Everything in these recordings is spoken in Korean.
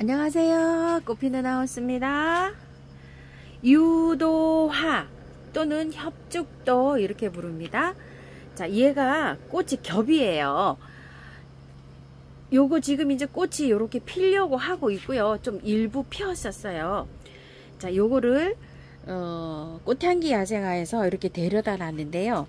안녕하세요. 꽃피는 하우스입니다. 유도화 또는 협죽도 이렇게 부릅니다. 자, 얘가 꽃이 겹이에요. 요거 지금 이제 꽃이 이렇게 피려고 하고 있고요. 좀 일부 피었었어요. 자, 요거를 꽃향기 야생화에서 이렇게 데려다 놨는데요.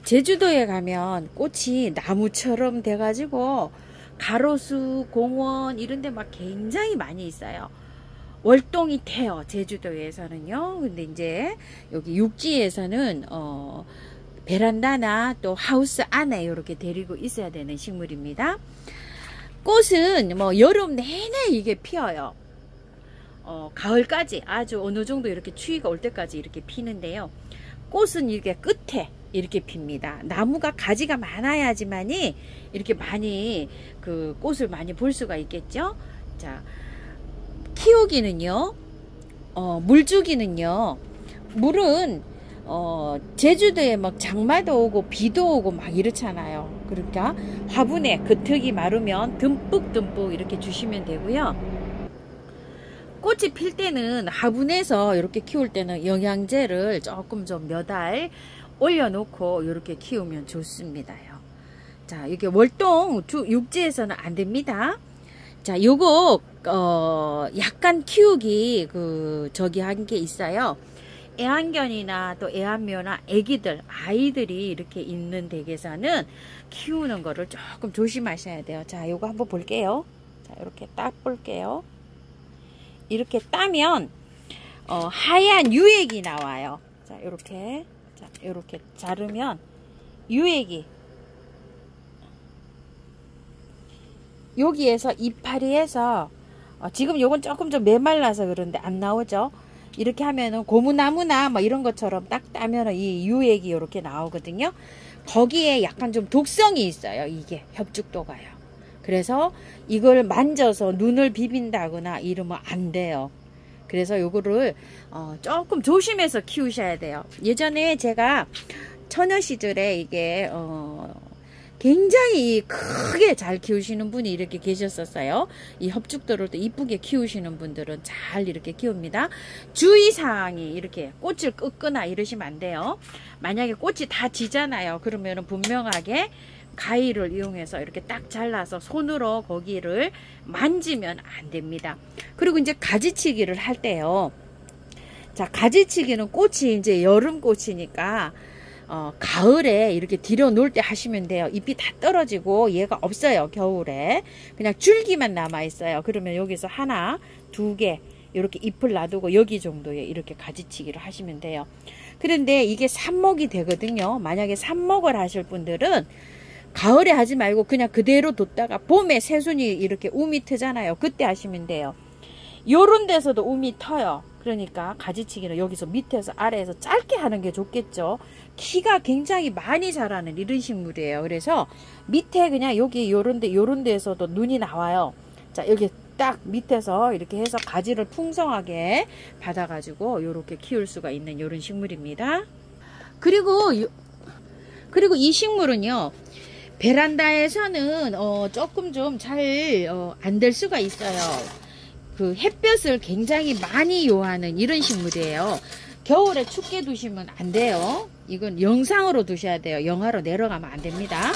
제주도에 가면 꽃이 나무처럼 돼가지고 가로수, 공원 이런데 막 굉장히 많이 있어요. 월동이 돼요. 제주도에서는요. 근데 이제 여기 육지에서는 베란다나 또 하우스 안에 이렇게 데리고 있어야 되는 식물입니다. 꽃은 뭐 여름 내내 이게 피어요. 가을까지 아주 어느 정도 이렇게 추위가 올 때까지 이렇게 피는데요. 꽃은 이렇게 끝에 이렇게 핍니다. 나무가 가지가 많아야지만이 이렇게 많이 그 꽃을 많이 볼 수가 있겠죠. 자, 키우기는요, 물 주기는요, 물은 제주도에 막 장마도 오고 비도 오고 막 이렇잖아요. 그러니까 화분에 겉흙이 마르면 듬뿍듬뿍 이렇게 주시면 되고요. 꽃이 필 때는 화분에서 이렇게 키울 때는 영양제를 조금 좀 몇 알 올려놓고 이렇게 키우면 좋습니다요. 자, 이게 월동 육지에서는 안 됩니다. 자, 요거 약간 키우기 저기 한 게 있어요. 애완견이나 또 애완묘나 아이들이 이렇게 있는 댁에서는 키우는 거를 조금 조심하셔야 돼요. 자, 요거 한번 볼게요. 자, 이렇게 딱 볼게요. 이렇게 따면 하얀 유액이 나와요. 자, 이렇게 자르면 유액이 여기에서 이파리에서 지금 요건 조금 좀 메말라서 그런데 안 나오죠. 이렇게 하면은 고무나무나 뭐 이런 것처럼 딱 따면은 이 유액이 이렇게 나오거든요. 거기에 약간 좀 독성이 있어요. 이게 협죽도가요. 그래서 이걸 만져서 눈을 비빈다거나 이러면 안 돼요. 그래서 요거를 조금 조심해서 키우셔야 돼요. 예전에 제가 처녀 시절에 이게 굉장히 크게 잘 키우시는 분이 이렇게 계셨었어요. 이 협죽도를 또 이쁘게 키우시는 분들은 잘 이렇게 키웁니다. 주의사항이 이렇게 꽃을 꺾거나 이러시면 안 돼요. 만약에 꽃이 다 지잖아요. 그러면은 분명하게 가위를 이용해서 이렇게 딱 잘라서 손으로 거기를 만지면 안 됩니다. 그리고 이제 가지치기를 할 때요. 자, 가지치기는 꽃이 이제 여름 꽃이니까 가을에 이렇게 들여 놓을 때 하시면 돼요. 잎이 다 떨어지고 얘가 없어요. 겨울에 그냥 줄기만 남아 있어요. 그러면 여기서 하나, 두 개 이렇게 잎을 놔두고 여기 정도에 이렇게 가지치기를 하시면 돼요. 그런데 이게 삽목이 되거든요. 만약에 삽목을 하실 분들은 가을에 하지 말고 그냥 그대로 뒀다가 봄에 새순이 이렇게 움이 트잖아요. 그때 하시면 돼요. 요런 데서도 움이 터요. 그러니까 가지치기는 여기서 밑에서 아래에서 짧게 하는 게 좋겠죠. 키가 굉장히 많이 자라는 이런 식물이에요. 그래서 밑에 그냥 여기 요런 데에서도 눈이 나와요. 자, 여기 딱 밑에서 이렇게 해서 가지를 풍성하게 받아가지고 요렇게 키울 수가 있는 요런 식물입니다. 그리고 이 식물은요, 베란다에서는 조금 좀 잘 안 될 수가 있어요. 그 햇볕을 굉장히 많이 요하는 이런 식물이에요. 겨울에 춥게 두시면 안 돼요. 이건 영상으로 두셔야 돼요. 영하로 내려가면 안 됩니다.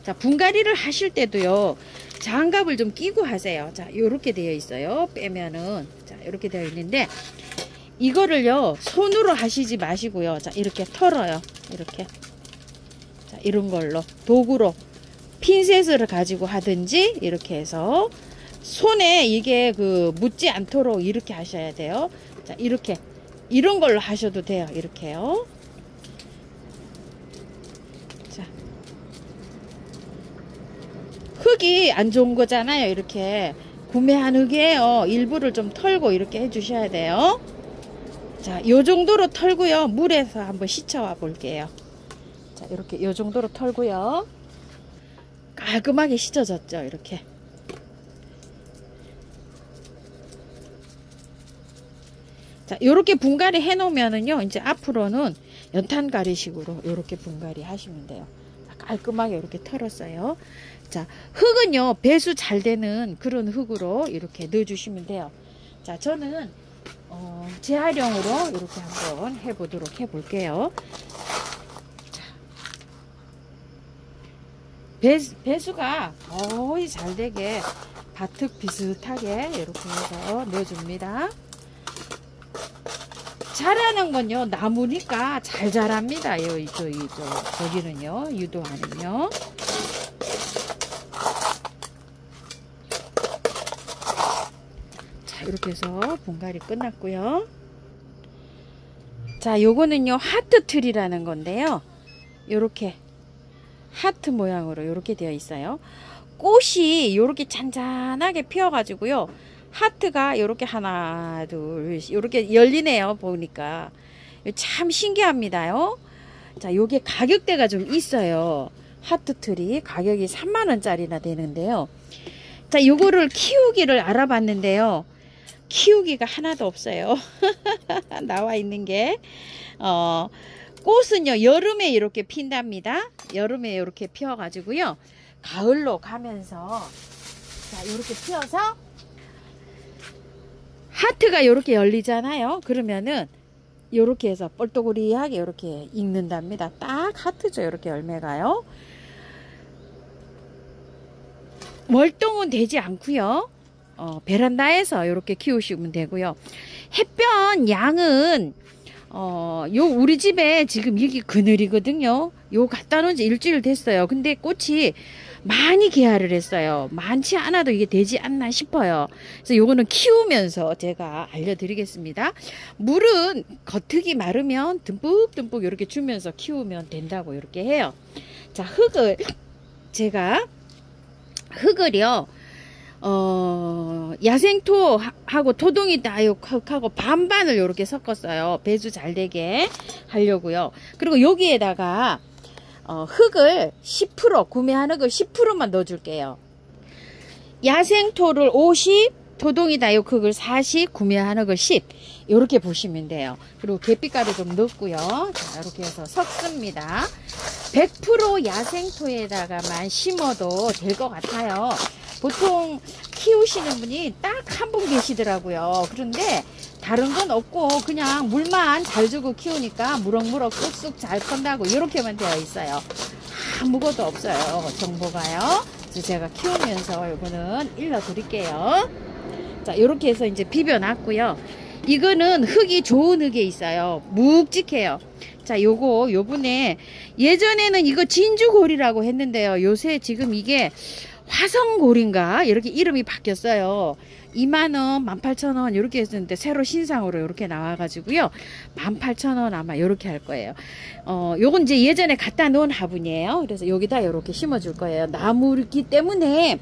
자, 분갈이를 하실 때도요, 장갑을 좀 끼고 하세요. 자, 요렇게 되어 있어요. 빼면은 자, 이렇게 되어 있는데 이거를요 손으로 하시지 마시고요. 자, 이렇게 털어요. 이렇게. 자, 이런 걸로 도구로 핀셋을 가지고 하든지 이렇게 해서 손에 이게 묻지 않도록 이렇게 하셔야 돼요. 자, 이렇게 이런 걸로 하셔도 돼요. 이렇게요. 자, 흙이 안 좋은 거잖아요. 이렇게 구매한 흙이에요. 일부를 좀 털고 이렇게 해주셔야 돼요. 자, 요 정도로 털고요. 물에서 한번 씻어와 볼게요. 자, 이렇게 요 정도로 털고요. 깔끔하게 씻어졌죠. 이렇게. 자, 요렇게 분갈이 해 놓으면은요, 이제 앞으로는 연탄가리식으로 요렇게 분갈이 하시면 돼요. 자, 깔끔하게 이렇게 털었어요. 자, 흙은요, 배수 잘 되는 그런 흙으로 이렇게 넣어주시면 돼요. 자, 저는 재활용으로 이렇게 한번 해보도록 해볼게요. 자, 배수가 거의 잘 되게 바특 비슷하게 이렇게 해서 넣어줍니다. 자라는 건요, 나무니까 잘 자랍니다. 저기는요, 유도하는요. 자, 이렇게 해서 분갈이 끝났고요. 자, 요거는요, 하트 트리라는 건데요. 요렇게 하트 모양으로 요렇게 되어 있어요. 꽃이 요렇게 잔잔하게 피어가지고요. 하트가 요렇게 하나, 둘, 요렇게 열리네요. 보니까. 참 신기합니다요. 자, 요게 가격대가 좀 있어요. 하트 트리 가격이 3만원짜리나 되는데요. 자, 요거를 키우기를 알아봤는데요. 키우기가 하나도 없어요. 나와 있는 게. 꽃은요, 여름에 이렇게 핀답니다. 여름에 이렇게 피어가지고요. 가을로 가면서, 자, 이렇게 피어서, 하트가 이렇게 열리잖아요. 그러면은, 이렇게 해서 뻘떡우리하게 이렇게 익는답니다. 딱 하트죠. 이렇게 열매가요. 월동은 되지 않고요. 베란다에서 이렇게 키우시면 되고요. 햇볕 양은 우리 집에 지금 여기 그늘이거든요. 요 갖다 놓은 지 일주일 됐어요. 근데 꽃이 많이 개화를 했어요. 많지 않아도 이게 되지 않나 싶어요. 그래서 요거는 키우면서 제가 알려드리겠습니다. 물은 겉흙이 마르면 듬뿍듬뿍 이렇게 주면서 키우면 된다고 이렇게 해요. 자, 제가 흙을요, 야생토하고 토동이 다육하고 반반을 이렇게 섞었어요. 배수 잘 되게 하려고요. 그리고 여기에다가 흙을 10% 구매한 흙을 10%만 넣어줄게요. 야생토를 50, 토동이 다육 흙을 40, 구매한 흙을 10 이렇게 보시면 돼요. 그리고 계피가루 좀 넣고요. 자, 이렇게 해서 섞습니다. 100% 야생토에다가만 심어도 될 것 같아요. 보통 키우시는 분이 딱 한 분 계시더라고요. 그런데 다른 건 없고 그냥 물만 잘 주고 키우니까 무럭무럭 쑥쑥 잘 큰다고 이렇게만 되어 있어요. 아무것도 없어요. 정보가요. 그래서 제가 키우면서 이거는 일러 드릴게요. 자, 이렇게 해서 이제 비벼 놨고요. 이거는 흙이 좋은 흙에 있어요. 묵직해요. 자, 요번에 예전에는 이거 진주골이라고 했는데요. 요새 지금 이게 화성골인가 이렇게 이름이 바뀌었어요. 2만원, 18,000원 이렇게 했었는데 새로 신상으로 이렇게 나와가지고요. 18,000원 아마 이렇게 할 거예요. 요건 이제 예전에 갖다 놓은 화분이에요. 그래서 여기다 이렇게 심어줄 거예요. 나무기 때문에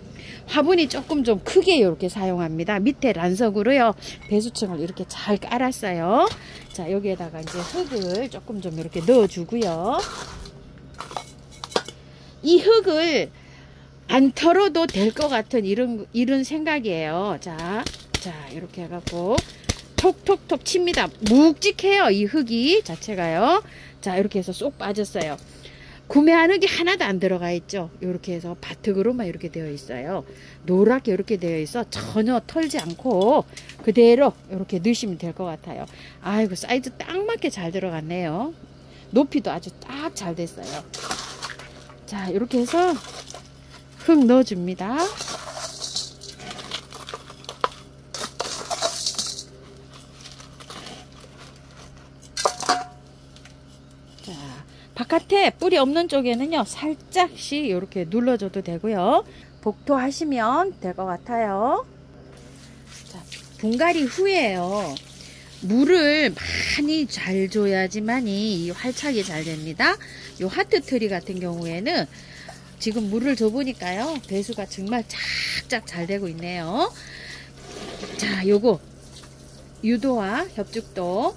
화분이 조금 좀 크게 이렇게 사용합니다. 밑에 란석으로요. 배수층을 이렇게 잘 깔았어요. 자, 여기에다가 이제 흙을 조금 좀 이렇게 넣어주고요. 이 흙을 안 털어도 될 것 같은 이런 생각이에요. 자, 이렇게 해갖고 톡톡톡 칩니다. 묵직해요. 이 흙이 자체가요. 자, 이렇게 해서 쏙 빠졌어요. 구매한 흙이 하나도 안 들어가 있죠. 이렇게 해서 바특으로만 이렇게 되어 있어요. 노랗게 이렇게 되어 있어 전혀 털지 않고 그대로 이렇게 넣으시면 될 것 같아요. 아이고, 사이즈 딱 맞게 잘 들어갔네요. 높이도 아주 딱 잘 됐어요. 자, 이렇게 해서 흙 넣어줍니다. 자, 바깥에 뿌리 없는 쪽에는요, 살짝씩 이렇게 눌러줘도 되고요. 복토하시면 될 것 같아요. 자, 분갈이 후에요. 물을 많이 잘 줘야지만이 이 활착이 잘 됩니다. 요 하트 트리 같은 경우에는 지금 물을 줘보니까요, 배수가 정말 착착 잘 되고 있네요. 자, 요거 유도와 협죽도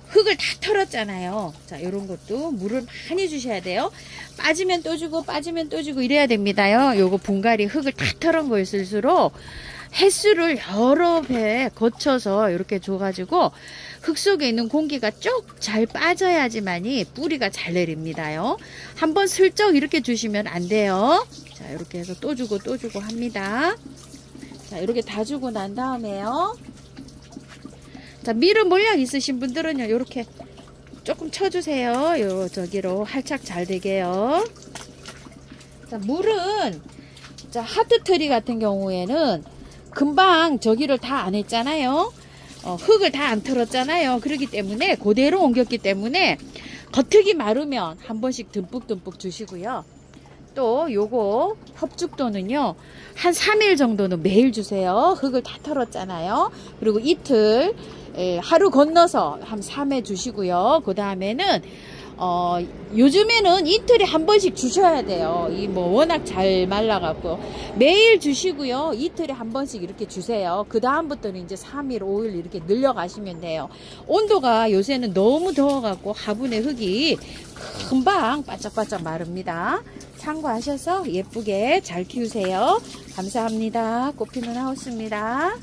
흙을 다 털었잖아요. 자, 요런 것도 물을 많이 주셔야 돼요. 빠지면 또 주고 빠지면 또 주고 이래야 됩니다요. 요거 분갈이 흙을 다 털은 거였을수록 햇수를 여러 배 거쳐서 이렇게 줘가지고 흙 속에 있는 공기가 쭉 잘 빠져야지만이 뿌리가 잘 내립니다요. 한번 슬쩍 이렇게 주시면 안 돼요. 자, 이렇게 해서 또 주고 또 주고 합니다. 자, 이렇게 다 주고 난 다음에요. 자, 밀은 물량 있으신 분들은요, 이렇게 조금 쳐주세요. 요 저기로 활착 잘 되게요. 자, 물은 자, 하트트리 같은 경우에는 금방 저기를 다 안 했잖아요. 흙을 다 안 털었잖아요. 그렇기 때문에 그대로 옮겼기 때문에 겉흙이 마르면 한 번씩 듬뿍듬뿍 주시고요. 또 요거 협죽도는요, 한 3일 정도는 매일 주세요. 흙을 다 털었잖아요. 그리고 이틀, 하루 건너서 한 3회 주시고요. 그 다음에는 요즘에는 이틀에 한 번씩 주셔야 돼요. 이 뭐 워낙 잘 말라갖고 매일 주시고요. 이틀에 한 번씩 이렇게 주세요. 그 다음부터는 이제 3일, 5일 이렇게 늘려가시면 돼요. 온도가 요새는 너무 더워갖고 화분의 흙이 금방 바짝바짝 마릅니다. 참고하셔서 예쁘게 잘 키우세요. 감사합니다. 꽃피는 하우스입니다.